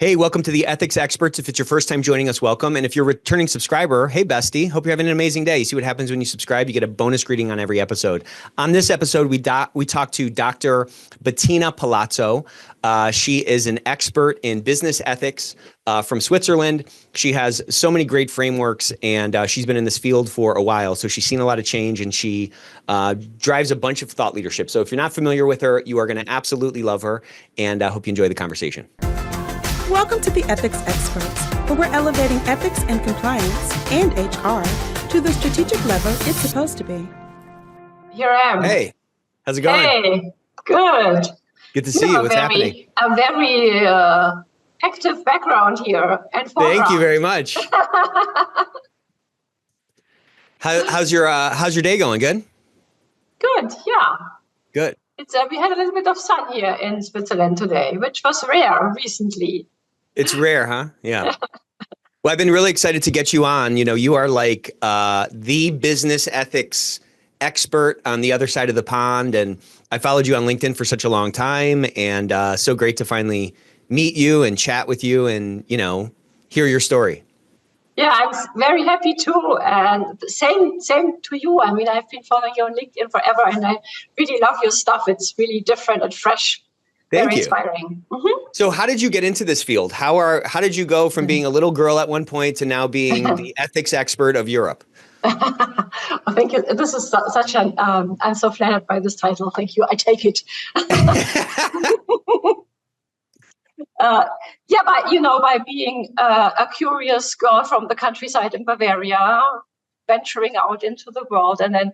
Hey, welcome to the Ethics Experts. If it's your first time joining us, welcome. And if you're a returning subscriber, hey, bestie, hope you're having an amazing day. You see what happens when you subscribe? You get a bonus greeting on every episode. On this episode, we talk to Dr. Bettina Palazzo. She is an expert in business ethics from Switzerland. She has so many great frameworks, and she's been in this field for a while. So she's seen a lot of change, and she drives a bunch of thought leadership. So if you're not familiar with her, you are going to absolutely love her, and I hope you enjoy the conversation. Welcome to the Ethics Experts, where we're elevating ethics and compliance and HR to the strategic level it's supposed to be. Here I am. Hey, how's it going? Hey, good. Good to see you. What's happening? A very active background here. And thank you very much. How's your day going? Good? Good, yeah. Good. It's we had a little bit of sun here in Switzerland today, which was rare recently. It's rare, huh? Yeah. Well, I've been really excited to get you on. You know, you are like the business ethics expert on the other side of the pond. And I followed you on LinkedIn for such a long time. And so great to finally meet you and chat with you and, you know, hear your story. Yeah, I'm very happy too. And same to you. I mean, I've been following you on LinkedIn forever and I really love your stuff. It's really different and fresh. Very inspiring. Mm-hmm. So how did you get into this field? How did you go from being a little girl at one point to now being the ethics expert of Europe? Thank you. This is such an, I'm so flattered by this title. Thank you. I take it. By being a curious girl from the countryside in Bavaria, venturing out into the world. And then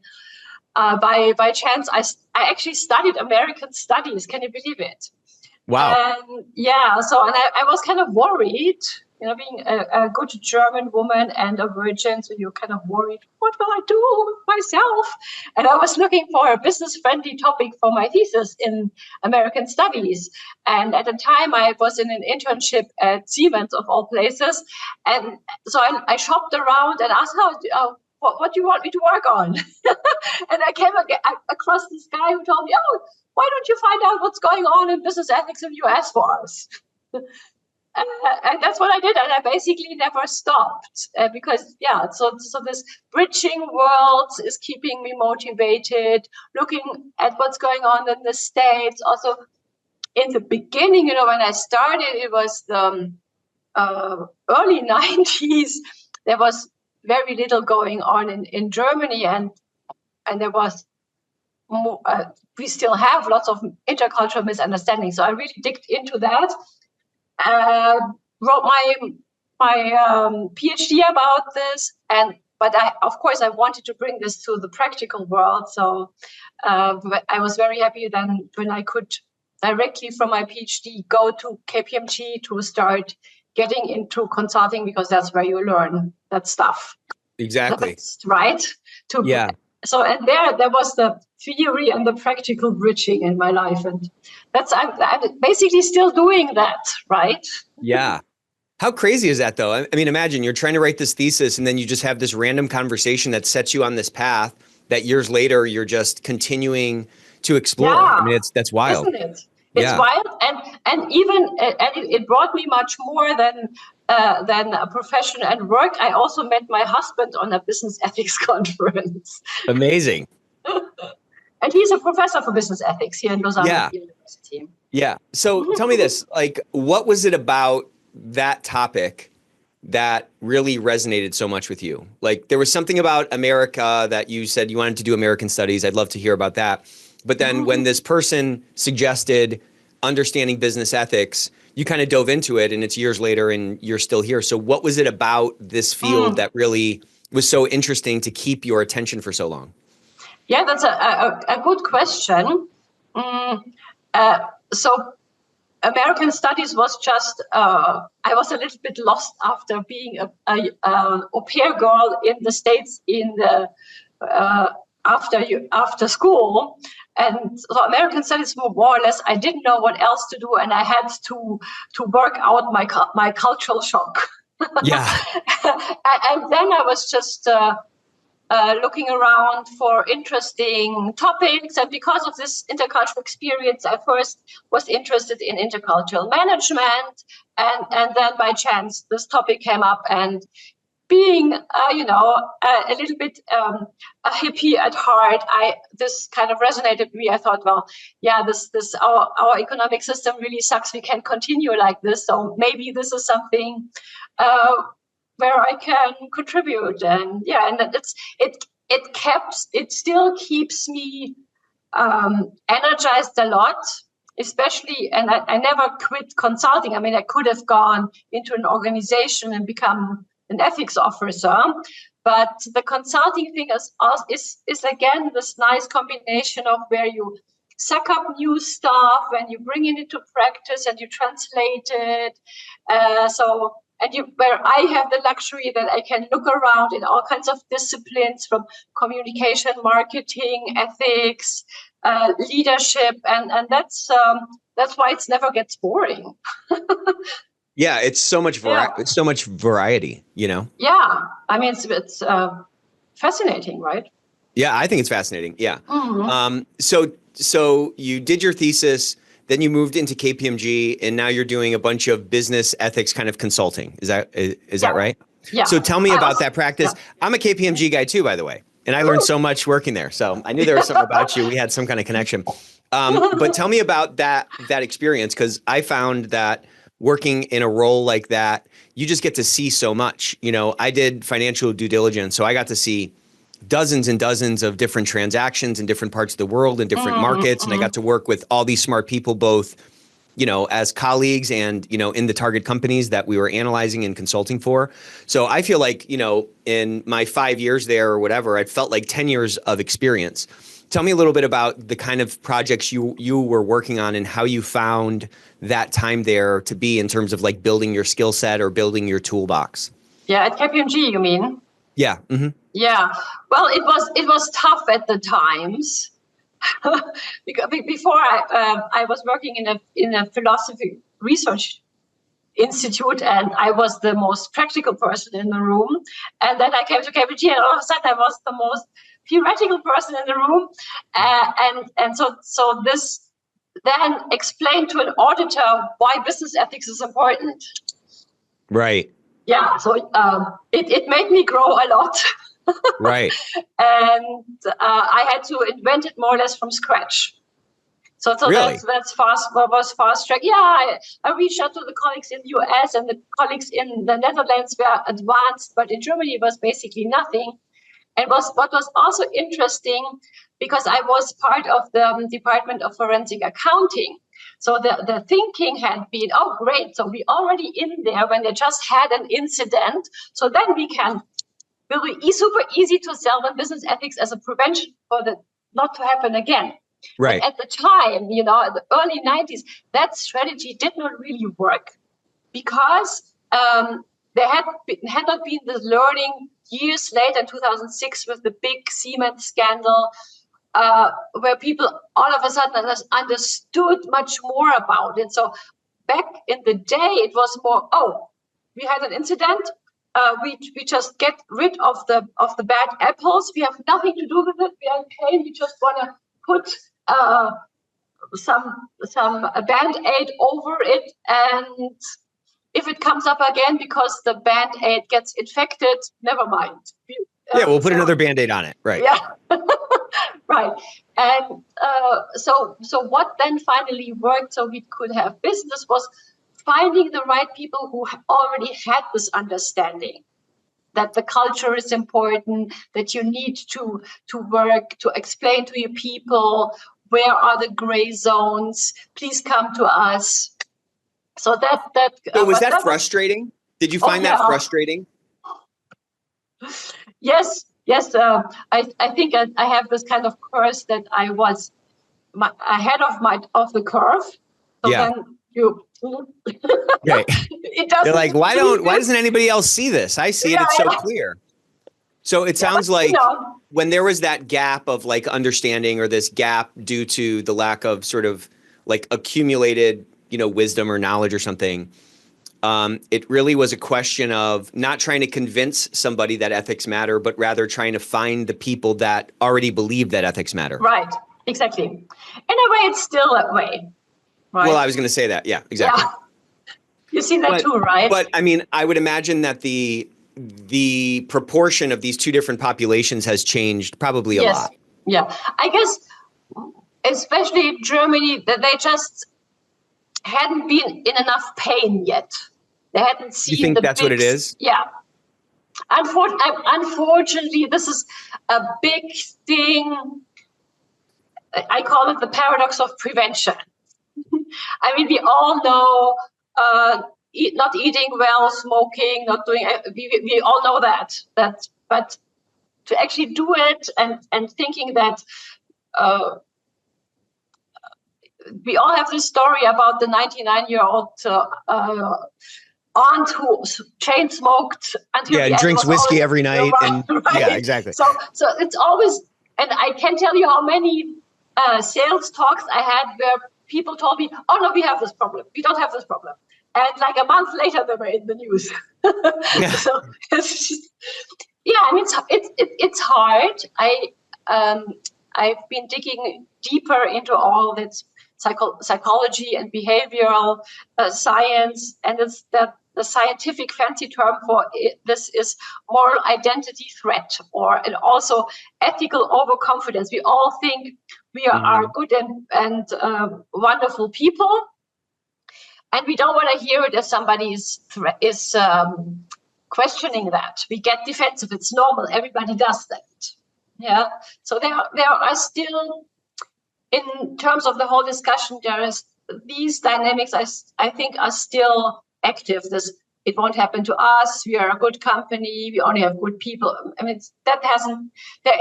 by chance, I actually studied American studies. Can you believe it? Wow. So I was kind of worried, you know, being a good German woman and a virgin. So you're kind of worried, what will I do with myself? And I was looking for a business-friendly topic for my thesis in American studies. And at the time, I was in an internship at Siemens, of all places. And so I shopped around and asked, what do you want me to work on? And I came across this guy who told me, why don't you find out what's going on in business ethics in the US for us? And that's what I did. And I basically never stopped so this bridging worlds is keeping me motivated, looking at what's going on in the States. Also, in the beginning, you know, when I started, it was the early 90s. There was very little going on in Germany, and there was more, we still have lots of intercultural misunderstandings. So I really digged into that. Wrote my PhD about this, but I wanted to bring this to the practical world. So I was very happy then when I could directly from my PhD go to KPMG to start getting into consulting, because that's where you learn that stuff. Exactly. That's right. So and there was the theory and the practical bridging in my life, and I'm basically still doing that, right? Yeah. How crazy is that, though? I mean, imagine you're trying to write this thesis, and then you just have this random conversation that sets you on this path that years later you're just continuing to explore. Yeah. I mean, that's wild. Isn't it? It's wild, and even it brought me much more than a profession and work. I also met my husband on a business ethics conference. Amazing. And he's a professor for business ethics here in Lausanne University. Yeah. So tell me this, like, what was it about that topic that really resonated so much with you? Like, there was something about America that you said you wanted to do American studies. I'd love to hear about that. But then when this person suggested understanding business ethics, you kind of dove into it, and it's years later and you're still here. So what was it about this field that really was so interesting to keep your attention for so long? Yeah, that's a good question. So American studies was just, I was a little bit lost after being a au pair girl in the States in the after school. And so American studies were more or less, I didn't know what else to do, and I had to work out my cultural shock. Yeah. And then I was just looking around for interesting topics. And because of this intercultural experience, I first was interested in intercultural management. And then by chance, this topic came up. And being, a little bit a hippie at heart, this kind of resonated with me. I thought, well, yeah, our economic system really sucks. We can't continue like this. So maybe this is something where I can contribute. And it still keeps me energized a lot. Especially, and I never quit consulting. I mean, I could have gone into an organization and become an ethics officer, but the consulting thing is again this nice combination of where you suck up new stuff and you bring it into practice and you translate it. Where I have the luxury that I can look around in all kinds of disciplines, from communication, marketing, ethics, leadership, and that's why it never gets boring. Yeah, it's so much It's so much variety, Yeah, I mean it's fascinating, right? Yeah, I think it's fascinating. Yeah. Mm-hmm. So you did your thesis, then you moved into KPMG, and now you're doing a bunch of business ethics kind of consulting. Is that right? Yeah. So tell me about that practice. Yeah. I'm a KPMG guy too, by the way, and I learned so much working there. So I knew there was something about you. We had some kind of connection. But tell me about that experience, because I found that working in a role like that, you just get to see so much. I did financial due diligence, so I got to see dozens and dozens of different transactions in different parts of the world and different markets. And I got to work with all these smart people, both, as colleagues and, in the target companies that we were analyzing and consulting for. So I feel like, in my 5 years there or whatever, I felt like 10 years of experience. Tell me a little bit about the kind of projects you were working on and how you found that time there to be in terms of like building your skill set or building your toolbox. Yeah, at KPMG, you mean? Yeah. Mm-hmm. Yeah. Well, it was tough at the times. Because before I was working in a philosophy research institute, and I was the most practical person in the room. And then I came to KPMG, and all of a sudden I was the most theoretical person in the room. So this then explained to an auditor why business ethics is important. Right. Yeah. So it made me grow a lot. Right. And I had to invent it more or less from scratch. So really? that's was fast track. Yeah, I reached out to the colleagues in the US, and the colleagues in the Netherlands were advanced, but in Germany it was basically nothing. And what was also interesting, because I was part of the Department of Forensic Accounting. So the thinking had been, oh, great. So we already in there when they just had an incident. So then will be super easy to sell the business ethics as a prevention for the not to happen again. Right. But at the time, the early 90s, that strategy did not really work, because there had not been the learning years later in 2006 with the big Siemens scandal, where people all of a sudden understood much more about it. So back in the day, it was more, we had an incident. We just get rid of the bad apples. We have nothing to do with it. We are okay. We just want to put some Band-Aid over it, and if it comes up again because the Band-Aid gets infected, never mind. We'll put another Band-Aid on it. Right. Yeah. Right. And so what then finally worked so we could have business was finding the right people who already had this understanding that the culture is important, that you need to work to explain to your people where are the gray zones. Please come to us. So So was that frustrating? Did you find that frustrating? Yes. I think I have this kind of curse that I was ahead of the curve. So yeah. Then you. Right. They're like, why doesn't anybody else see this? I see it. It's so clear. So it sounds like when there was that gap of like understanding, or this gap due to the lack of sort of like accumulated, wisdom or knowledge or something, it really was a question of not trying to convince somebody that ethics matter, but rather trying to find the people that already believe that ethics matter. Right, exactly. In a way, it's still that way, right? Well, I was going to say that. Yeah, exactly. Yeah. You see that too, right? But I mean, I would imagine that the proportion of these two different populations has changed probably a lot. Yeah, I guess, especially in Germany, that they just hadn't been in enough pain yet. They hadn't seen. You think that's what it is? Yeah. Unfortunately, this is a big thing. I call it the paradox of prevention. I mean, we all know not eating well, smoking, not doing. We all know that. But to actually do it and thinking that. We all have this story about the 99-year-old aunt who chain smoked until and drinks whiskey every night, and right? Yeah, exactly. So it's always, and I can tell you how many sales talks I had where people told me, "Oh no, we have this problem. We don't have this problem," and like a month later they were in the news. Yeah. So it's just, I mean it's hard. I've been digging deeper into all this psychology and behavioral science, and it's that the scientific fancy term for this is moral identity threat, and also ethical overconfidence. We all think we are good and wonderful people, and we don't want to hear it if somebody is questioning that. We get defensive. It's normal. Everybody does that. Yeah. So there are still, in terms of the whole discussion, there is these dynamics I think are still active. It won't happen to us. We are a good company. We only have good people. I mean, there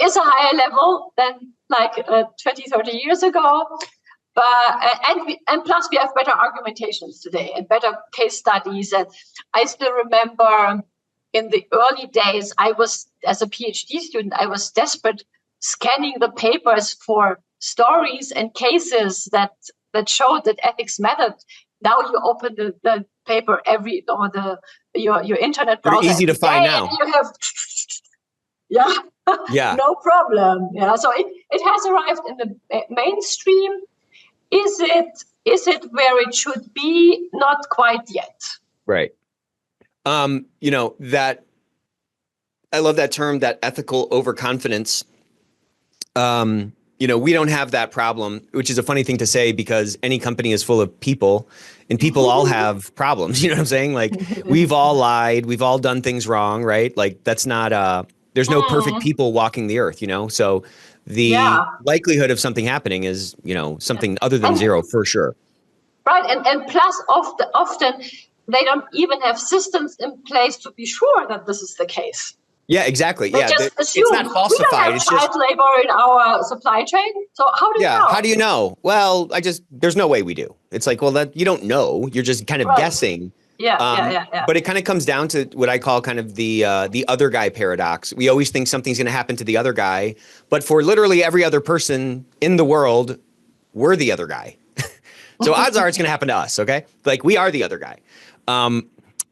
is a higher level than like 20, 30 years ago. And plus we have better argumentations today and better case studies. And I still remember in the early days, I was, as a PhD student, I was desperate scanning the papers for stories and cases that showed that ethics mattered. Now you open the paper your internet browser. They're easy to find now. You have no problem. Yeah, so it has arrived in the mainstream. Is it where it should be? Not quite yet. Right. That I love that term, that ethical overconfidence. We don't have that problem, which is a funny thing to say because any company is full of people and people all have problems. You know what I'm saying? Like we've all lied, we've all done things wrong, right? Like that's not, there's no perfect people walking the earth, So the likelihood of something happening is, something other than zero for sure. Right. And plus often they don't even have systems in place to be sure that this is the case. Yeah, exactly. They just assume. It's not falsified. We don't have child labor in our supply chain. So how do you know? How do you know? Well, there's no way we do. It's like, well, that you don't know. You're just kind of guessing. Yeah. But it kind of comes down to what I call kind of the other guy paradox. We always think something's going to happen to the other guy, but for literally every other person in the world, we're the other guy. So odds are it's going to happen to us. Okay, like we are the other guy.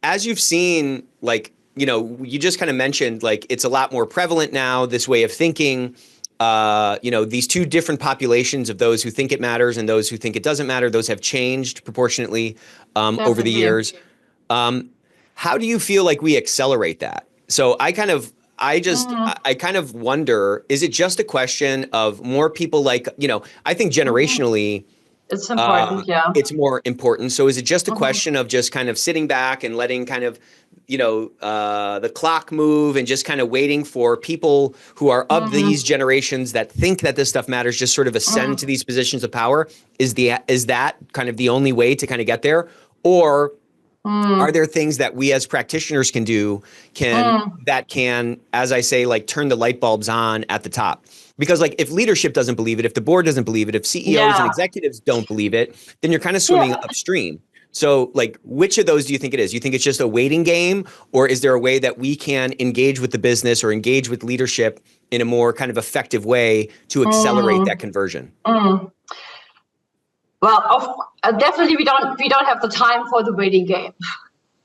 As you've seen, like. You just kind of mentioned like it's a lot more prevalent now, this way of thinking, these two different populations of those who think it matters and those who think it doesn't matter. Those have changed proportionately over the years. How do you feel like we accelerate that? So I kind of wonder, is it just a question of more people like, I think generationally, it's important. It's more important. So is it just a question of just kind of sitting back and letting kind of, the clock move and just kind of waiting for people who are of these generations that think that this stuff matters, just sort of ascend to these positions of power? Is that kind of the only way to kind of get there? Or are there things that we as practitioners can do that can, as I say, like turn the light bulbs on at the top? Because like if leadership doesn't believe it, if the board doesn't believe it, if CEOs and executives don't believe it, then you're kind of swimming upstream. So like, which of those do you think it is? You think it's just a waiting game, or is there a way that we can engage with the business or engage with leadership in a more kind of effective way to accelerate that conversion? Well, definitely we don't have the time for the waiting game.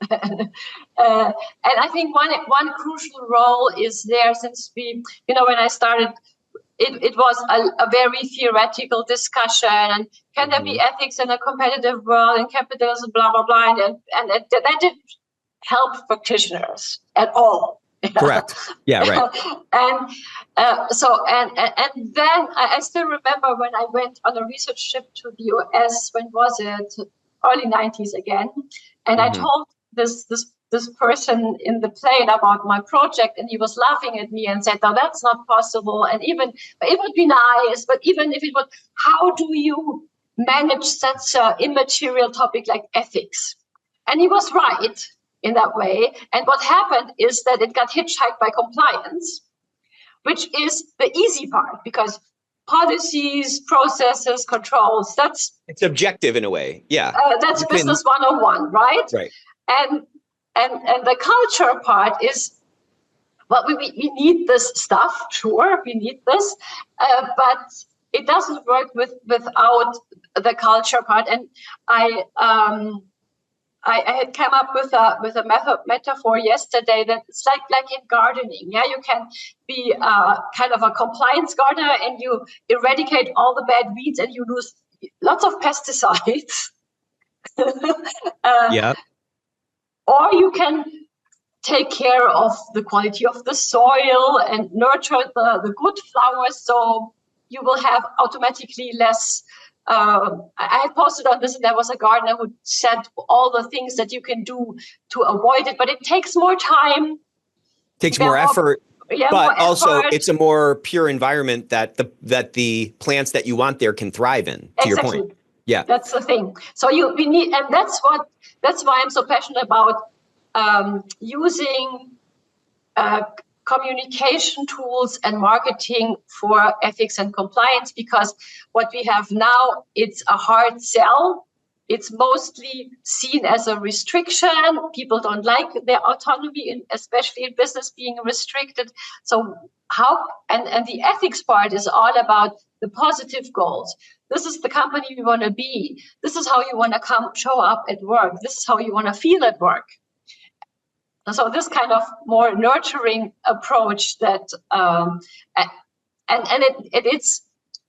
And I think one crucial role is there, since when I started, it was a very theoretical discussion. And can there be ethics in a competitive world, and capitalism, blah, blah, blah. And that didn't help practitioners at all. Correct. Yeah, right. And then I still remember when I went on a research trip to the US, when was it? Early 90s again. And I told this person in the plane about my project, and he was laughing at me and said, "No, that's not possible. And even it would be nice, but even if it would, how do you manage such an immaterial topic like ethics?" And he was right in that way. And what happened is that it got hitchhiked by compliance, which is the easy part, because policies, processes, controls, it's objective in a way. Yeah. That's business 101, right? Right. And the culture part is, well, we need this stuff, sure, we need this, but it doesn't work without the culture part. And I had come up with a metaphor yesterday that it's like in gardening. Yeah, you can be kind of a compliance gardener, and you eradicate all the bad weeds, and you lose lots of pesticides. Yeah. Or you can take care of the quality of the soil and nurture the good flowers, so you will have automatically less. I had posted on this, and there was a gardener who said all the things that you can do to avoid it, but it takes more time. Takes more effort. But also it's a more pure environment that the plants that you want there can thrive in, to your point. Yeah. That's the thing. So we need, and that's why I'm so passionate about using communication tools and marketing for ethics and compliance, because what we have now, it's a hard sell. It's mostly seen as a restriction. People don't like their autonomy, especially in business, being restricted. So and the ethics part is all about the positive goals. This is the company you want to be. This is how you want to show up at work. This is how you want to feel at work. So this kind of more nurturing approach that,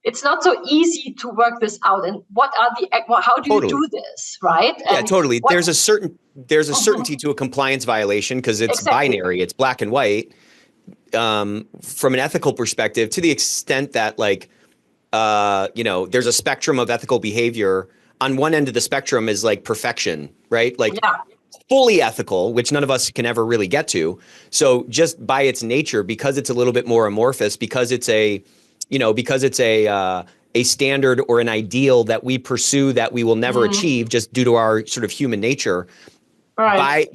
it's not so easy to work this out. And how do you do this, right? Yeah, totally. There's a certainty to a compliance violation, because it's binary, it's black and white. From an ethical perspective, to the extent that there's a spectrum of ethical behavior. On one end of the spectrum is like perfection, right? Fully ethical, which none of us can ever really get to. So just by its nature, because it's a little bit more amorphous, because it's a standard or an ideal that we pursue that we will never achieve, just due to our sort of human nature. Right.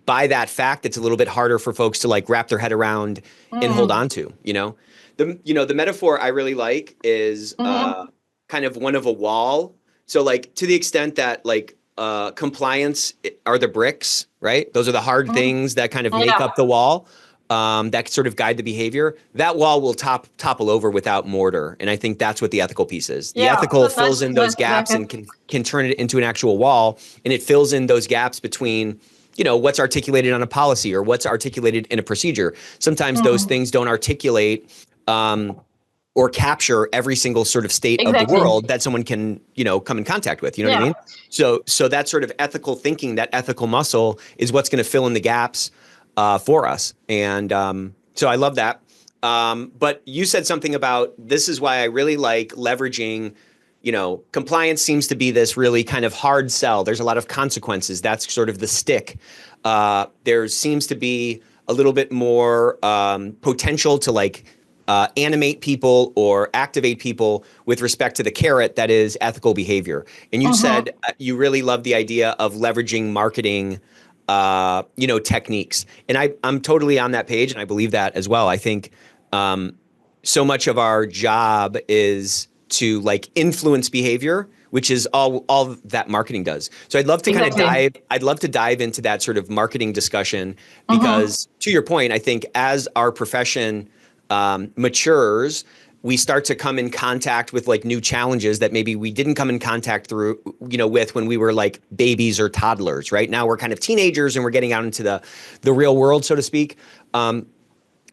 By that fact, it's a little bit harder for folks to wrap their head around and hold on to. The metaphor I really like is kind of one of a wall. So to the extent that compliance are the bricks, right? Those are the hard things that kind of make up the wall, that sort of guide the behavior. That wall will topple over without mortar. And I think that's what the ethical piece is. The ethical fills in those gaps and can turn it into an actual wall. And it fills in those gaps between, what's articulated on a policy or what's articulated in a procedure. Sometimes those things don't articulate or capture every single sort of state of the world that someone can, come in contact with. You know what I mean? So that sort of ethical thinking, that ethical muscle, is what's going to fill in the gaps for us. And so I love that. But you said something about, this is why I really like leveraging, compliance seems to be this really kind of hard sell. There's a lot of consequences. That's sort of the stick. There seems to be a little bit more potential to animate people or activate people with respect to the carrot that is ethical behavior. And you said you really love the idea of leveraging marketing techniques. And I'm totally on that page, and I believe that as well. I think so much of our job is to influence behavior, which is all that marketing does. So I'd love to dive into that sort of marketing discussion, because to your point, I think as our profession matures, we start to come in contact with like new challenges that maybe we didn't come in contact through, with when we were like babies or toddlers, right? Now we're kind of teenagers and we're getting out into the real world, so to speak. And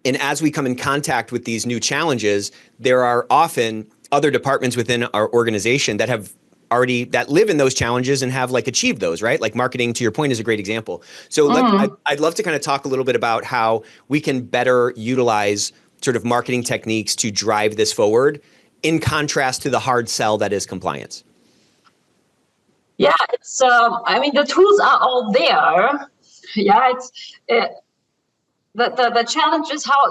as we come in contact with these new challenges, there are often other departments within our organization that live in those challenges and have like achieved those, right? Like marketing, to your point, is a great example. So I'd love to kind of talk a little bit about how we can better utilize sort of marketing techniques to drive this forward in contrast to the hard sell that is compliance. Yeah, it's, the tools are all there. Yeah, it's the challenge is how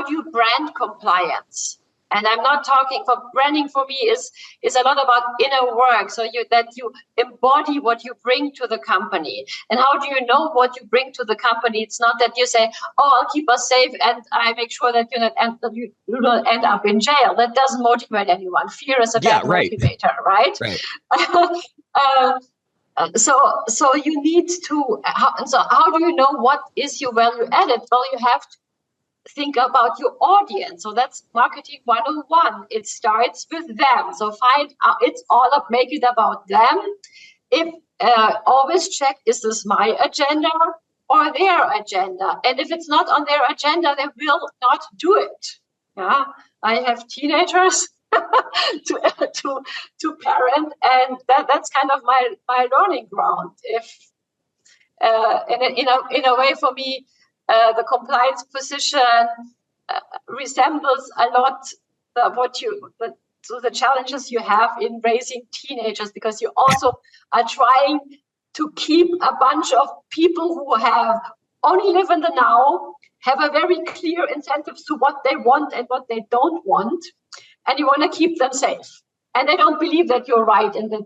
do you brand compliance? And I'm not talking for branding. For me is a lot about inner work. So that you embody what you bring to the company. And how do you know what you bring to the company? It's not that you say, "Oh, I'll keep us safe and I make sure that you don't end up in jail." That doesn't motivate anyone. Fear is a bad motivator, right? So you need to. How do you know what is your value added? Well, you have to think about your audience. So that's marketing 101. It starts with them. So make it about them. If always check, is this my agenda or their agenda? And if it's not on their agenda, they will not do it. Yeah, I have teenagers to parent, and that's kind of my learning ground. If in a way for me, the compliance position resembles a lot the challenges you have in raising teenagers, because you also are trying to keep a bunch of people who have only live in the now, have a very clear incentives to what they want and what they don't want, and you want to keep them safe. And they don't believe that you're right. And that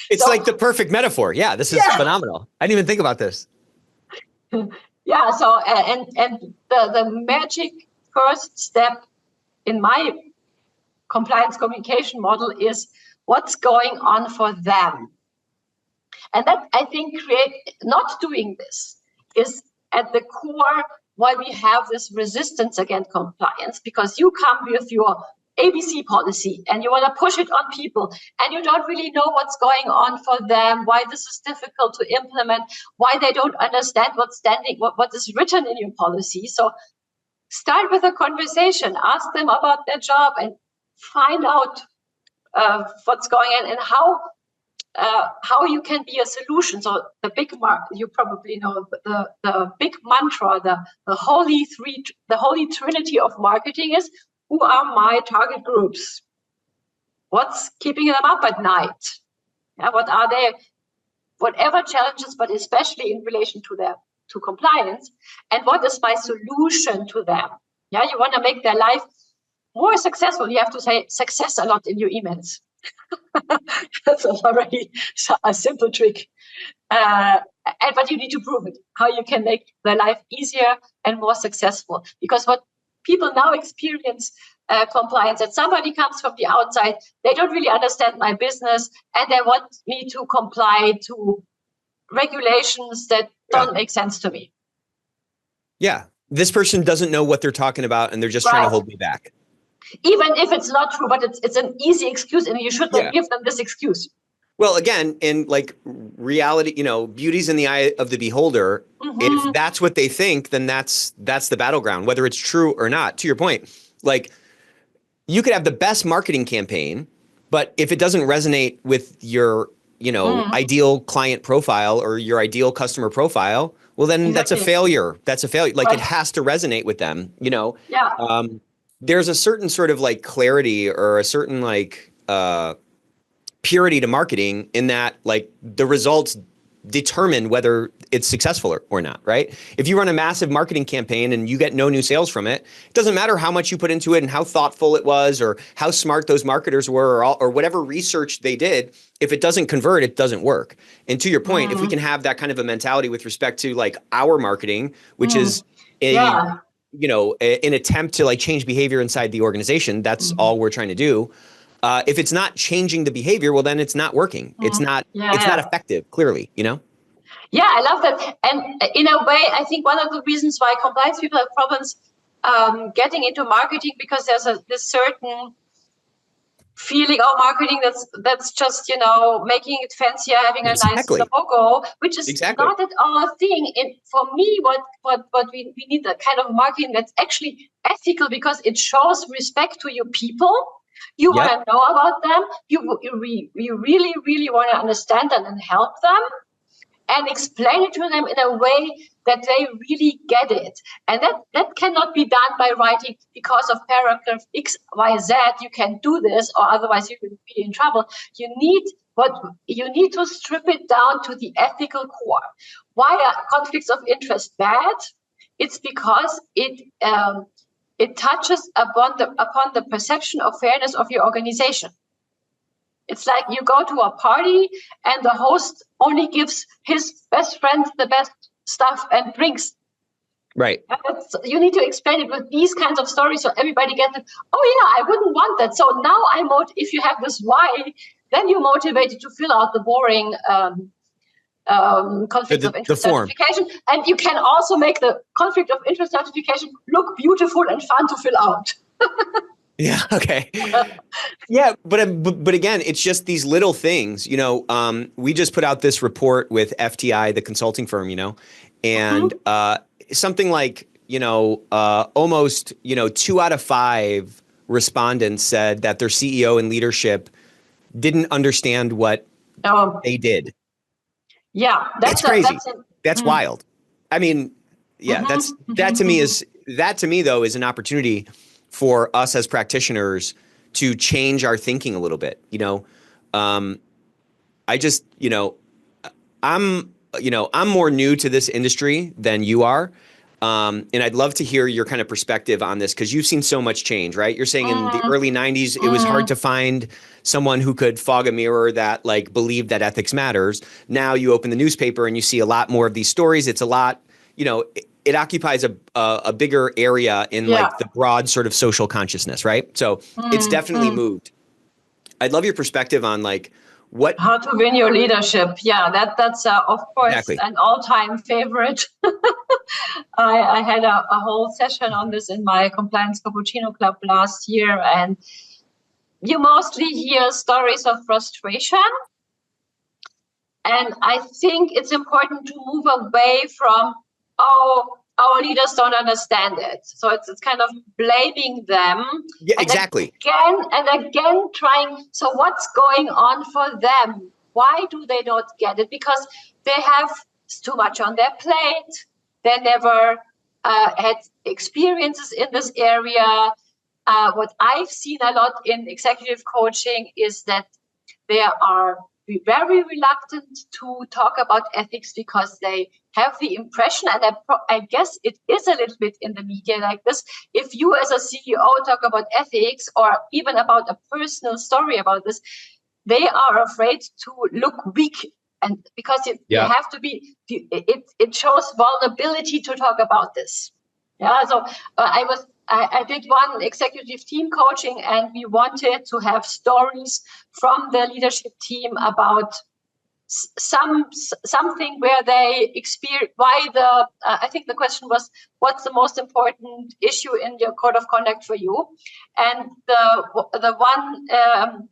it's like the perfect metaphor. Yeah, this is phenomenal. I didn't even think about this. Yeah, so and the magic first step in my compliance communication model is what's going on for them. And that, I think, not doing this is at the core why we have this resistance against compliance, because you come with your ABC policy and you want to push it on people and you don't really know what's going on for them, why this is difficult to implement, why they don't understand what is written in your policy. So start with a conversation, ask them about their job and find out what's going on and how you can be a solution. So the you probably know the big mantra, the holy trinity of marketing is: who are my target groups? What's keeping them up at night? Yeah, what are their whatever challenges, but especially in relation to compliance? And what is my solution to them? Yeah, you want to make their life more successful. You have to say success a lot in your emails. That's already a simple trick. But you need to prove it, how you can make their life easier and more successful. Because what people now experience compliance, that somebody comes from the outside, they don't really understand my business, and they want me to comply to regulations that don't make sense to me. Yeah. This person doesn't know what they're talking about, and they're just trying to hold me back. Even if it's not true, but it's an easy excuse, and you should not give them this excuse. Well, again, in like reality, beauty's in the eye of the beholder. Mm-hmm. If that's what they think, then that's the battleground, whether it's true or not. To your point, like you could have the best marketing campaign, but if it doesn't resonate with your, ideal client profile or your ideal customer profile, well, then that's a failure. That's a failure. Like it has to resonate with them, Yeah. There's a certain sort of like clarity or a certain like purity to marketing in that like the results determine whether it's successful or not, right? If you run a massive marketing campaign and you get no new sales from it, it doesn't matter how much you put into it and how thoughtful it was or how smart those marketers were or whatever research they did. If it doesn't convert, it doesn't work. And to your point, if we can have that kind of a mentality with respect to like our marketing, which is an attempt to like change behavior inside the organization, that's all we're trying to do. If it's not changing the behavior, well, then it's not working. It's not effective, clearly, Yeah, I love that. And in a way, I think one of the reasons why compliance people have problems getting into marketing because there's this certain feeling, oh, marketing, that's just, making it fancier, having a nice logo, which is not at all a thing. For me, what we need, the kind of marketing that's actually ethical, because it shows respect to your people. You want to know about them. You really, really want to understand them and help them, and explain it to them in a way that they really get it. And that cannot be done by writing, because of paragraph X, Y, Z, you can do this, or otherwise you will be in trouble. You need to strip it down to the ethical core. Why are conflicts of interest bad? It's because it touches upon the perception of fairness of your organization. It's like you go to a party and the host only gives his best friend the best stuff and drinks. Right. You need to explain it with these kinds of stories so everybody gets it. Oh yeah, I wouldn't want that. So now if you have this why, then you're motivated to fill out the boring conflict of interest certification. And you can also make the conflict of interest certification look beautiful and fun to fill out. Yeah. Okay. Yeah. But again, it's just these little things, we just put out this report with FTI, the consulting firm, and something like, almost, 2 out of 5 respondents said that their CEO and leadership didn't understand what they did. Yeah. That's crazy. That's wild. I mean, yeah, that to me though is an opportunity for us as practitioners to change our thinking a little bit. I just, I'm more new to this industry than you are. And I'd love to hear your kind of perspective on this, because you've seen so much change, right? You're saying in the early 90s, it was hard to find someone who could fog a mirror that believed that ethics matters. Now you open the newspaper and you see a lot more of these stories. It's a lot, it occupies a bigger area in the broad sort of social consciousness, right? So it's definitely moved. I'd love your perspective on how to win your leadership. Yeah, that's of course an all-time favorite. I had a whole session on this in my Compliance Cappuccino Club last year, and you mostly hear stories of frustration. And I think it's important to move away from, our leaders don't understand it. So it's kind of blaming them. Yeah, exactly. Again and again trying, so what's going on for them? Why do they not get it? Because they have too much on their plate. They never had experiences in this area. What I've seen a lot in executive coaching is that they are very reluctant to talk about ethics because they have the impression, and I guess it is a little bit in the media like this, if you as a CEO talk about ethics or even about a personal story about this, they are afraid to look weak. And because you have to be, it shows vulnerability to talk about this. Yeah, so I did one executive team coaching, and we wanted to have stories from the leadership team about something where they experience why I think the question was, what's the most important issue in your code of conduct for you? And the one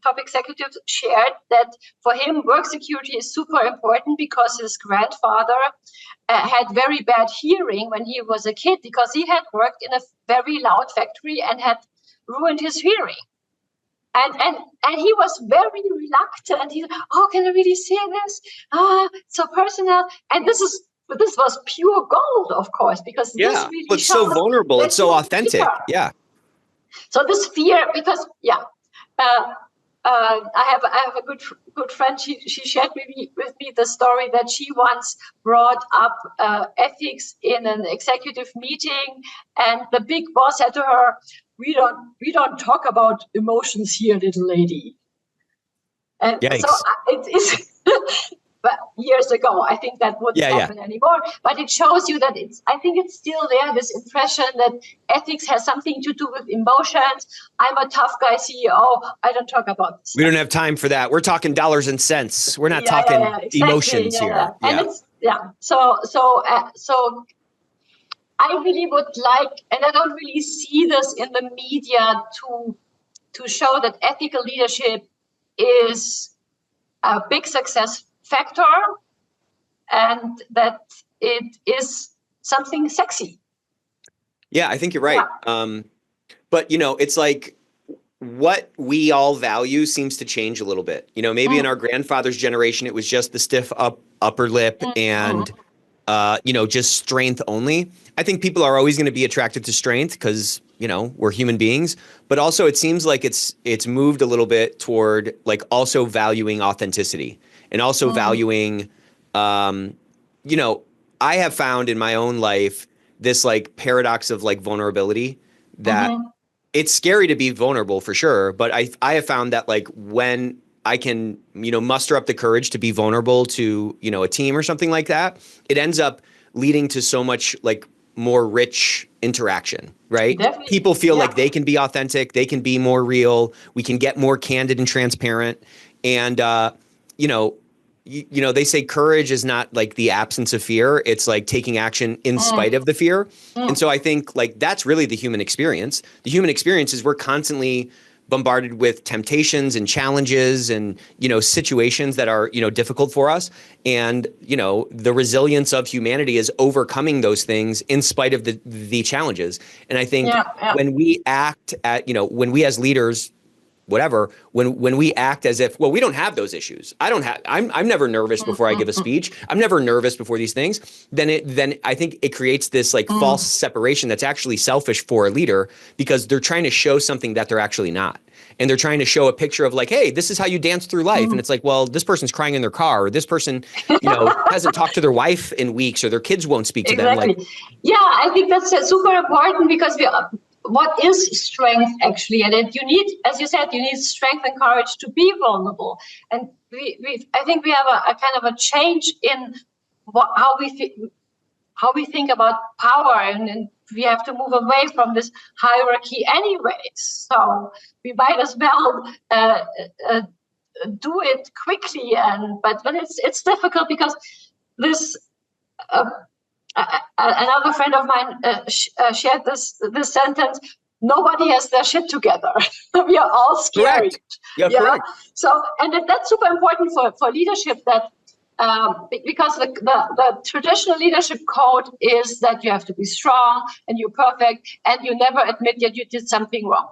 top executive shared that for him, work security is super important because his grandfather had very bad hearing when he was a kid, because he had worked in a very loud factory and had ruined his hearing. And he was very reluctant. He said, "Oh, can I really say this? So personal." And this was pure gold, of course, because this really it's so vulnerable. It's so authentic. Fear. Yeah. So this fear, because I have a good friend. She shared with me the story that she once brought up ethics in an executive meeting, and the big boss said to her, "We don't talk about emotions here, little lady." And Yikes. so it is. But years ago, I think that wouldn't happen anymore. But it shows you that I think it's still there, this impression that ethics has something to do with emotions. I'm a tough guy CEO. I don't talk about this. We don't have time for that. We're talking dollars and cents. We're not talking emotions here. And it's, so I really would like, and I don't really see this in the media to show that ethical leadership is a big success factor and that it is something sexy. Yeah, I think you're right. Yeah. But it's like what we all value seems to change a little bit. Maybe in our grandfather's generation, it was just the stiff upper lip and just strength only. I think people are always going to be attracted to strength because, we're human beings, but also it seems like it's moved a little bit toward like also valuing authenticity and also valuing, I have found in my own life this like paradox of like vulnerability that it's scary to be vulnerable for sure. But I have found that like when I can, muster up the courage to be vulnerable to, a team or something like that, it ends up leading to so much like more rich interaction, right? Definitely. People feel like they can be authentic, they can be more real, we can get more candid and transparent. And, they say courage is not like the absence of fear. It's like taking action in spite of the fear. And so I think like that's really the human experience. The human experience is we're constantly bombarded with temptations and challenges and, situations that are, difficult for us. And, the resilience of humanity is overcoming those things in spite of the challenges. And I think when we act when we as leaders, whatever, when we act as if, well, we don't have those issues. I'm never nervous before I give a speech. I'm never nervous before these things. Then I think it creates this like false separation that's actually selfish for a leader because they're trying to show something that they're actually not. And they're trying to show a picture of like, hey, this is how you dance through life. And it's like, well, this person's crying in their car, or this person, hasn't talked to their wife in weeks, or their kids won't speak to them. Like, yeah, I think that's super important because what is strength actually? And you need, as you said, you need strength and courage to be vulnerable. And I think we have a kind of a change in how we think about power, and we have to move away from this hierarchy anyways. So we might as well do it quickly. But it's difficult because this. Another friend of mine shared this sentence: "Nobody has their shit together." We are all scared. Correct. So, and that's super important for leadership. That because the traditional leadership code is that you have to be strong and you're perfect and you never admit that you did something wrong,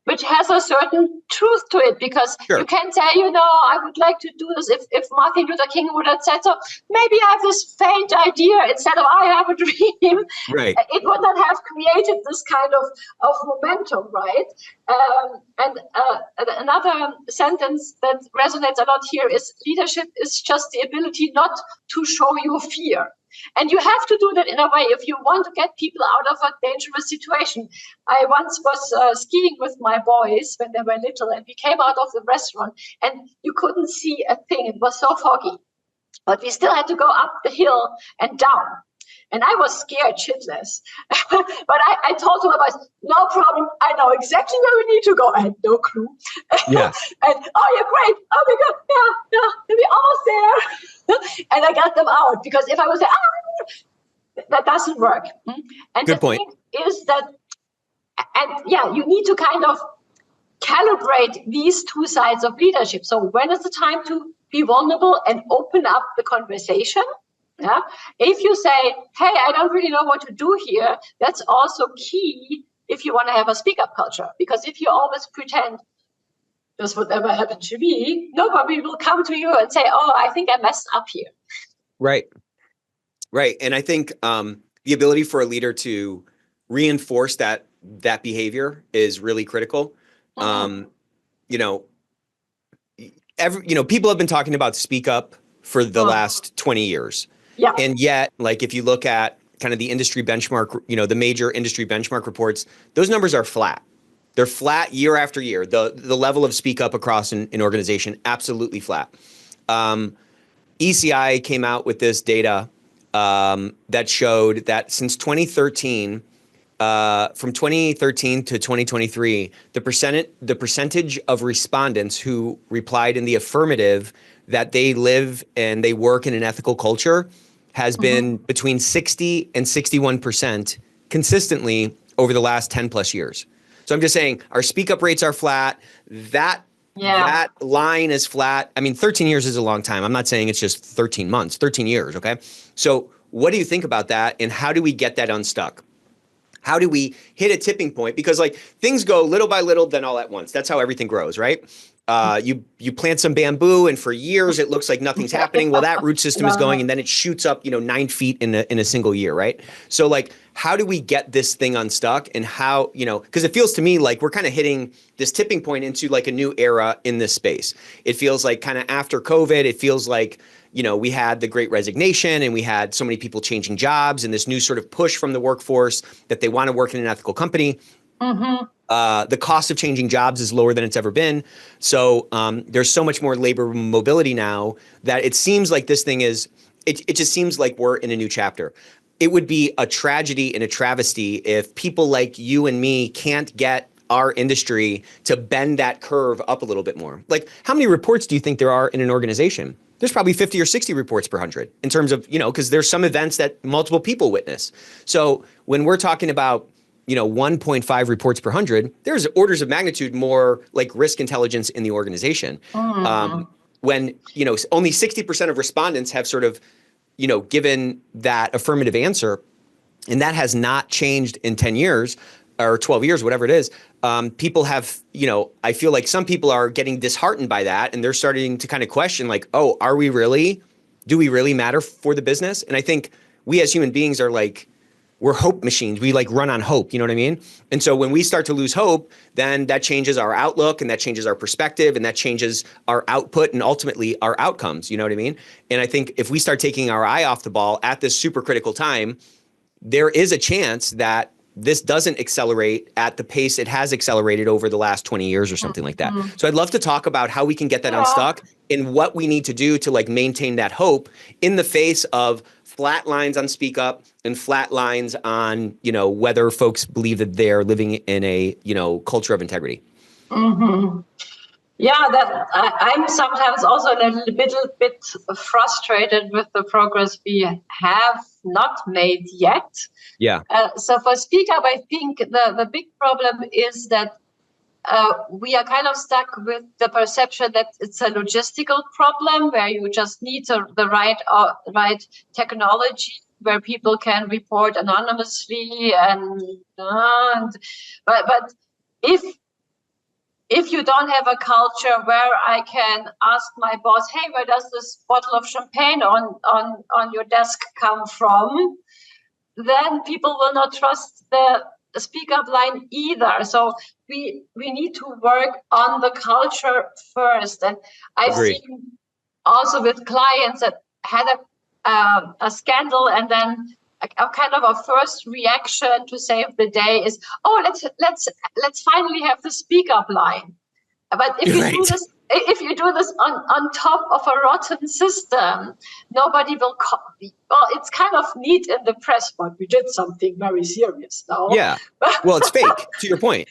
which has a certain truth to it, because you can say, I would like to do this. If Martin Luther King would have said so, maybe I have this faint idea instead of I have a dream. Right. It would not have created this kind of momentum, right? And another sentence that resonates a lot here is leadership is just the ability not to show your fear. And you have to do that in a way if you want to get people out of a dangerous situation. I once was skiing with my boys when they were little, and we came out of the restaurant and you couldn't see a thing. It was so foggy. But we still had to go up the hill and down. And I was scared shitless. But I told my boys, no problem. I know exactly where we need to go. I had no clue. Yeah. And, oh, you're great. Oh, my God. Yeah, we're almost there. And I got them out, because if I was there, that doesn't work. And good point. Thing is that, you need to kind of calibrate these two sides of leadership. So when is the time to be vulnerable and open up the conversation? Yeah. If you say, hey, I don't really know what to do here, that's also key if you want to have a speak up culture. Because if you always pretend this would never happen to me, nobody will come to you and say, oh, I think I messed up here. Right. And I think the ability for a leader to reinforce that behavior is really critical. People have been talking about speak up for the last 20 years. Yeah. And yet, like, if you look at kind of the industry benchmark, the major industry benchmark reports, those numbers are flat. They're flat year after year. The level of speak up across an organization, absolutely flat. ECI came out with this data that showed that since 2013, from 2013 to 2023, the percentage of respondents who replied in the affirmative that they live and they work in an ethical culture has been between 60 and 61% consistently over the last 10 plus years. So I'm just saying our speak up rates are flat. That line is flat. I mean, 13 years is a long time. I'm not saying it's just 13 months, 13 years. Okay. So what do you think about that? And how do we get that unstuck? How do we hit a tipping point? Because like things go little by little, then all at once. That's how everything grows, right? You plant some bamboo and for years it looks like nothing's happening. Well, that root system is going and then it shoots up, 9 feet in a single year, right? So like, how do we get this thing unstuck and how, because it feels to me like we're kind of hitting this tipping point into like a new era in this space. It feels like kind of after COVID, it feels like, we had the Great Resignation and we had so many people changing jobs and this new sort of push from the workforce that they want to work in an ethical company. The cost of changing jobs is lower than it's ever been. So there's so much more labor mobility now that it seems like this thing is, it just seems like we're in a new chapter. It would be a tragedy and a travesty if people like you and me can't get our industry to bend that curve up a little bit more. Like how many reports do you think there are in an organization? There's probably 50 or 60 reports per 100 in terms of, because there's some events that multiple people witness. So when we're talking about 1.5 reports per 100, there's orders of magnitude more like risk intelligence in the organization. When, only 60% of respondents have sort of, given that affirmative answer, and that has not changed in 10 years or 12 years, whatever it is. People have, I feel like some people are getting disheartened by that and they're starting to kind of question like, oh, do we really matter for the business? And I think we as human beings are like, we're hope machines. We like run on hope. You know what I mean? And so when we start to lose hope, then that changes our outlook and that changes our perspective and that changes our output and ultimately our outcomes. You know what I mean? And I think if we start taking our eye off the ball at this super critical time, there is a chance that this doesn't accelerate at the pace it has accelerated over the last 20 years or something like that. So I'd love to talk about how we can get that unstuck and what we need to do to like maintain that hope in the face of flat lines on Speak Up and flat lines on, whether folks believe that they're living in a, culture of integrity. Yeah, that I'm sometimes also a little bit frustrated with the progress we have not made yet. Yeah. So for Speak Up, I think the big problem is that we are kind of stuck with the perception that it's a logistical problem where you just need the right technology where people can report anonymously but if you don't have a culture where I can ask my boss, hey, where does this bottle of champagne on your desk come from? Then people will not trust the Speak Up line either. So we need to work on the culture first. And I've seen also with clients that had a scandal and then a kind of a first reaction to save the day is, oh, let's finally have the Speak Up line. But if you do this on top of a rotten system, nobody will. Well, it's kind of neat in the press, but we did something very serious now. Yeah. Well, it's fake. To your point,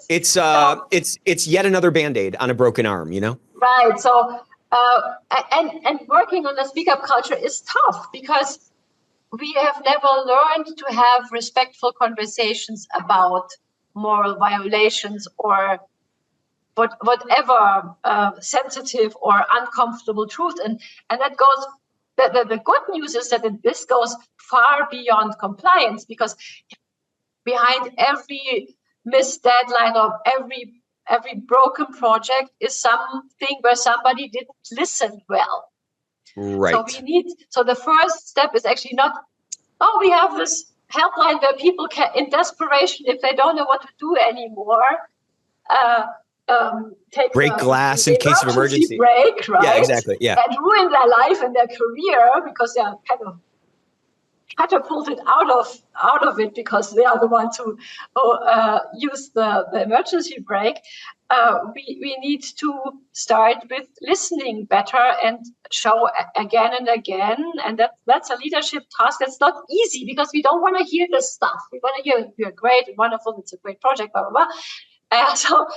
it's yet another Band-Aid on a broken arm. Right. So and working on the Speak Up culture is tough because we have never learned to have respectful conversations about moral violations or whatever sensitive or uncomfortable truth. And that goes, the good news is that this goes far beyond compliance because behind every missed deadline or every broken project is something where somebody didn't listen well. Right. So the first step is actually not, oh, we have this helpline where people can, in desperation, if they don't know what to do anymore, break glass in case of emergency. Break, right? Yeah, exactly. Yeah. And ruin their life and their career because they are kind of catapulted out of it because they are the ones who use the emergency brake. We need to start with listening better and show again and again. And that's a leadership task. That's not easy because we don't want to hear this stuff. We want to hear you're great, wonderful, it's a great project, blah, blah, blah. So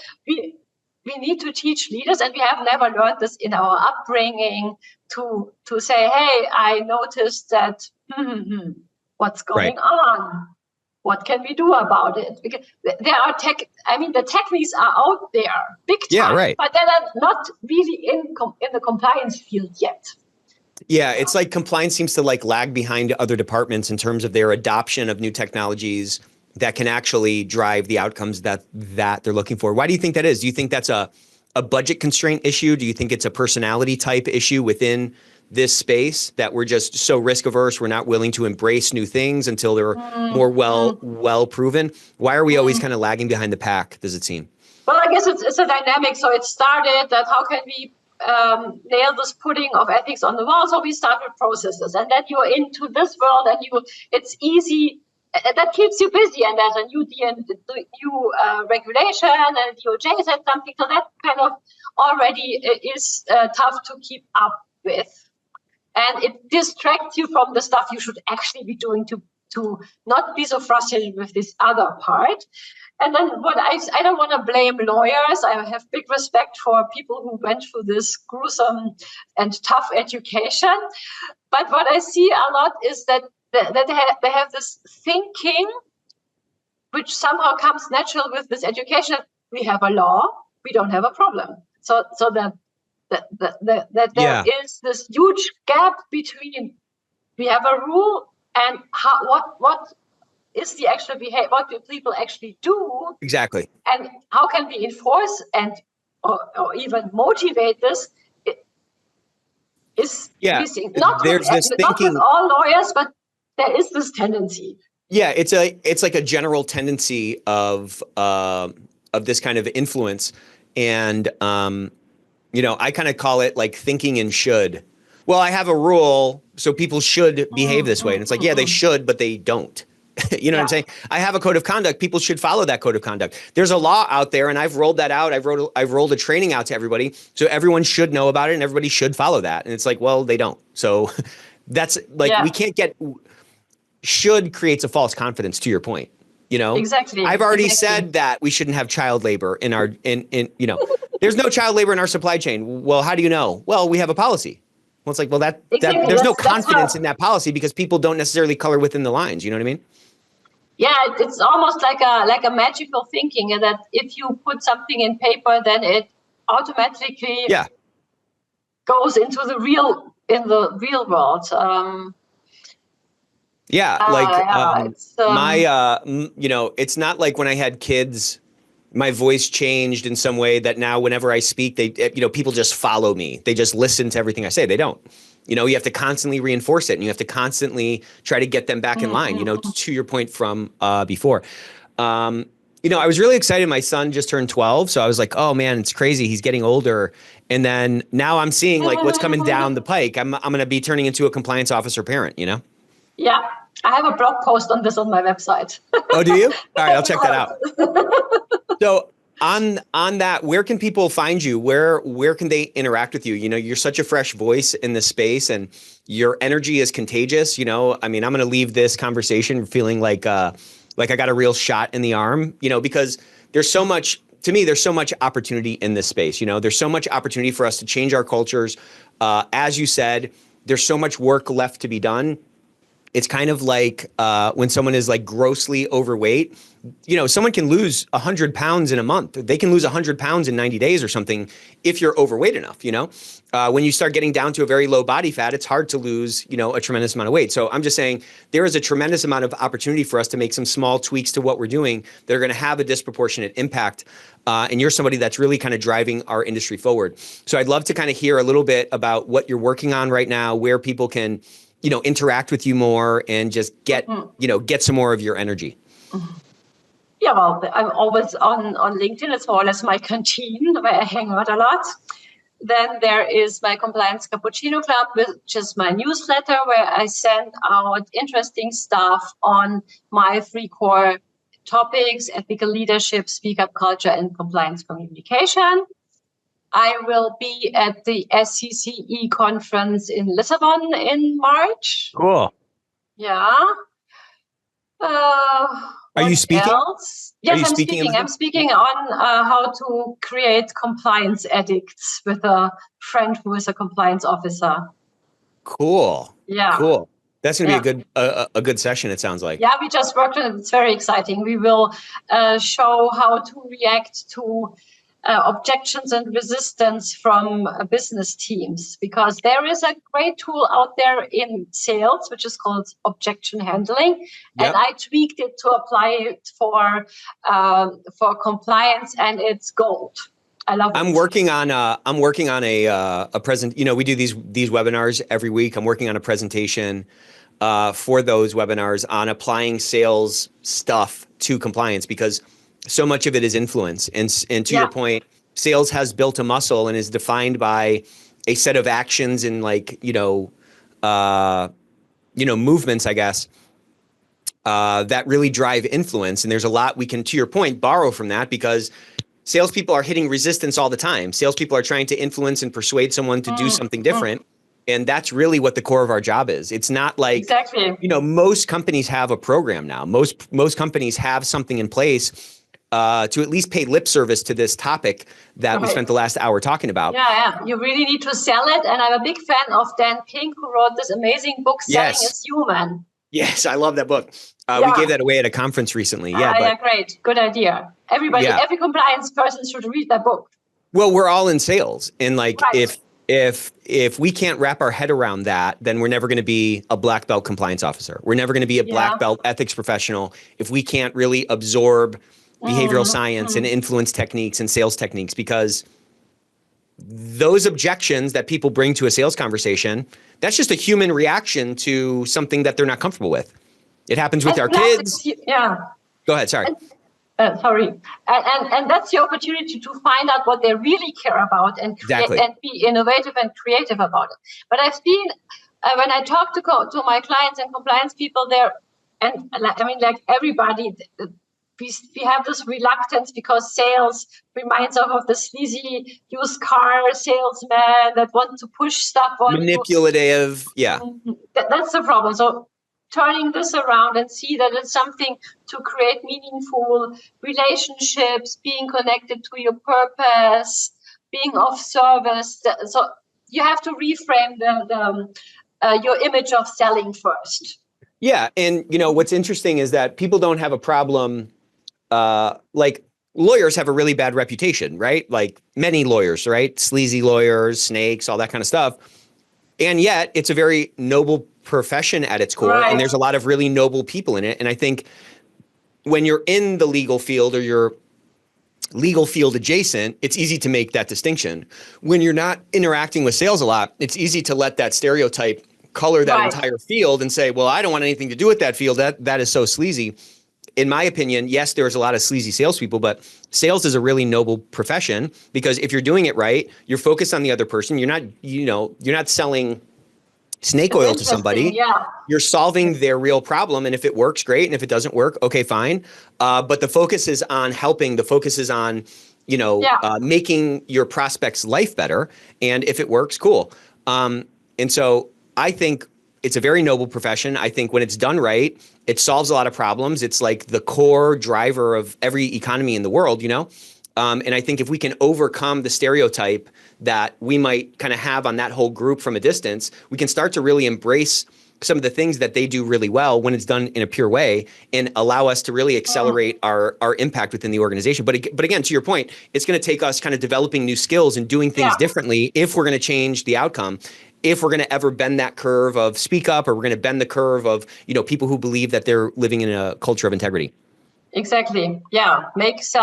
we need to teach leaders, and we have never learned this in our upbringing, to say, hey, I noticed that what's going on? What can we do about it? Because there are the techniques are out there, big time, but they're not really in the compliance field yet. Yeah, it's like compliance seems to like lag behind other departments in terms of their adoption of new technologies that can actually drive the outcomes that they're looking for. Why do you think that is? Do you think that's a budget constraint issue? Do you think it's a personality type issue within this space that we're just so risk averse, we're not willing to embrace new things until they're more well proven? Why are we always kind of lagging behind the pack, does it seem? Well, I guess it's a dynamic. So it started that how can we nail this pudding of ethics on the wall? So we start with processes, and then you're into this world, and it's easy. That keeps you busy, and there's a new regulation, and DOJ said something, so that kind of already is tough to keep up with, and it distracts you from the stuff you should actually be doing to not be so frustrated with this other part. And then what I don't want to blame lawyers. I have big respect for people who went through this gruesome and tough education, but what I see a lot is that they have this thinking, which somehow comes natural with this education. We have a law, we don't have a problem. So that there is this huge gap between we have a rule and what is the actual behavior, what do people actually do? Exactly. And how can we enforce or even motivate this? Is missing. Not with all lawyers, but there is this tendency. Yeah, it's like a general tendency of this kind of influence, and I kind of call it like thinking in should. Well, I have a rule, so people should behave this way, and it's like, yeah, they should, but they don't. You know what I'm saying? I have a code of conduct. People should follow that code of conduct. There's a law out there, and I've rolled that out. I've rolled a training out to everybody, so everyone should know about it, and everybody should follow that. And it's like, well, they don't. So that's like we can't get. Should creates a false confidence, to your point. Exactly. I've already said that we shouldn't have child labor in our there's no child labor in our supply chain. Well, how do you know? Well, we have a policy. Well, it's like, well, there's no confidence in that policy because people don't necessarily color within the lines. You know what I mean? Yeah, it's almost like a magical thinking that if you put something in paper, then it automatically goes into the real world. It's not like when I had kids, my voice changed in some way that now whenever I speak, people just follow me. They just listen to everything I say. They don't. You have to constantly reinforce it, and you have to constantly try to get them back in line, to your point from before. I was really excited. My son just turned 12. So I was like, oh man, it's crazy. He's getting older. And then now I'm seeing like what's coming down the pike. I'm going to be turning into a compliance officer parent, Yeah. I have a blog post on this on my website. Oh, do you? All right, I'll check that out. So on that, where can people find you? Where can they interact with you? You're such a fresh voice in this space, and your energy is contagious. I'm going to leave this conversation feeling like I got a real shot in the arm, because there's so much, to me, there's so much opportunity in this space. There's so much opportunity for us to change our cultures. As you said, there's so much work left to be done. It's kind of like when someone is like grossly overweight, someone can lose 100 pounds in a month. They can lose 100 pounds in 90 days or something if you're overweight enough, when you start getting down to a very low body fat, it's hard to lose, a tremendous amount of weight. So I'm just saying there is a tremendous amount of opportunity for us to make some small tweaks to what we're doing that are going to have a disproportionate impact. And you're somebody that's really kind of driving our industry forward. So I'd love to kind of hear a little bit about what you're working on right now, where people can interact with you more and just get some more of your energy. Yeah, well, I'm always on LinkedIn. It's more or less my canteen where I hang out a lot. Then there is my Compliance Cappuccino Club, which is my newsletter where I send out interesting stuff on my 3 core topics: ethical leadership, speak up culture, and compliance communication. I will be at the SCCE conference in Lisbon in March. Cool. Yeah. Are you What speaking? else? Are Yes, you I'm speaking, speaking. I'm Elizabeth? speaking on how to create compliance edicts with a friend who is a compliance officer. Cool. Yeah, Cool. That's going to yeah. be a good session, it sounds like. Yeah, we just worked on it. It's very exciting. We will show how to react to objections and resistance from business teams, because there is a great tool out there in sales, which is called objection handling. And Yep. I tweaked it to apply it for compliance, and it's gold. I love it. I'm working on a present. You know, we do these webinars every week. I'm working on a presentation for those webinars on applying sales stuff to compliance, because so much of it is influence. And to your point, sales has built a muscle and is defined by a set of actions and movements, I guess, that really drive influence. And there's a lot we can, to your point, borrow from that, because salespeople are hitting resistance all the time. Salespeople are trying to influence and persuade someone to do something different. And that's really what the core of our job is. It's not like, most companies have a program now. Most companies have something in place to at least pay lip service to this topic that we spent the last hour talking about. Yeah. You really need to sell it. And I'm a big fan of Dan Pink, who wrote this amazing book, Selling is Human. Yes, I love that book. We gave that away at a conference recently. Yeah, great. Good idea. Everybody, every compliance person should read that book. Well, we're all in sales. And if we can't wrap our head around that, then we're never going to be a black belt compliance officer. We're never going to be a black belt ethics professional if we can't really absorb behavioral science and influence techniques and sales techniques, because those objections that people bring to a sales conversation, that's just a human reaction to something that they're not comfortable with. It happens with our kids. Go ahead. Sorry. And that's the opportunity to find out what they really care about and be innovative and creative about it. But I've seen when I talk to my clients and compliance people there, and I mean, like everybody, we have this reluctance because sales reminds us of the sleazy used car salesman that want to push stuff on manipulative. That's the problem. So turning this around and see that it's something to create meaningful relationships, being connected to your purpose, being of service. So you have to reframe your image of selling first. Yeah. And, what's interesting is that people don't have a problem. Like lawyers have a really bad reputation, right? Like many lawyers, right? Sleazy lawyers, snakes, all that kind of stuff. And yet it's a very noble profession at its core. And there's a lot of really noble people in it. And I think when you're in the legal field or you're legal field adjacent, it's easy to make that distinction. When you're not interacting with sales a lot, it's easy to let that stereotype color that entire field and say, well, I don't want anything to do with that field. That is so sleazy. In my opinion, yes, there's a lot of sleazy salespeople, but sales is a really noble profession, because if you're doing it right, you're focused on the other person. You're not selling snake oil to somebody. You're solving their real problem. And if it works, great. And if it doesn't work, okay, fine. But the focus is on helping. The focus is on, making your prospect's life better. And if it works, cool. And so I think it's a very noble profession. I think when it's done right, it solves a lot of problems. It's like the core driver of every economy in the world, And I think if we can overcome the stereotype that we might kind of have on that whole group from a distance, we can start to really embrace some of the things that they do really well when it's done in a pure way, and allow us to really accelerate our impact within the organization. But again, to your point, it's going to take us kind of developing new skills and doing things differently if we're going to change the outcome. If we're going to ever bend that curve of speak up, or we're going to bend the curve of, people who believe that they're living in a culture of integrity. Exactly. Yeah. Makes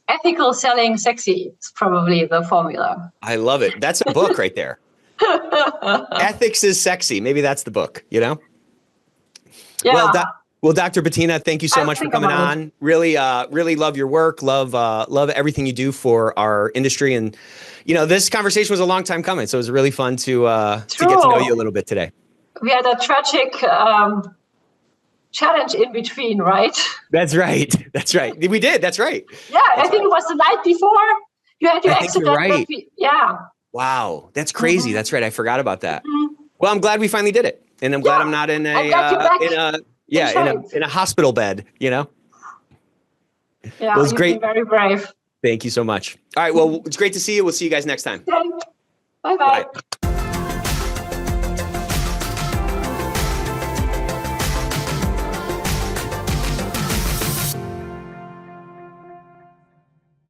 ethical selling sexy. It's probably the formula. I love it. That's a book right there. Ethics is sexy. Maybe that's the book, Yeah. Well, Dr. Bettina, thank you so much for coming on. Really love your work. Love everything you do for our industry. And, this conversation was a long time coming. So it was really fun to get to know you a little bit today. We had a tragic challenge in between, right? That's right. We did. That's right. Yeah, I think it was the night before you had your accident. Right. Yeah. Wow. That's crazy. That's right. I forgot about that. Well, I'm glad we finally did it. And I'm glad I'm not in a Yeah, That's in a hospital bed, you know? Yeah, Well, it was you've great. been very brave. Thank you so much. All right. Well, it's great to see you. We'll see you guys next time. Bye bye. Bye.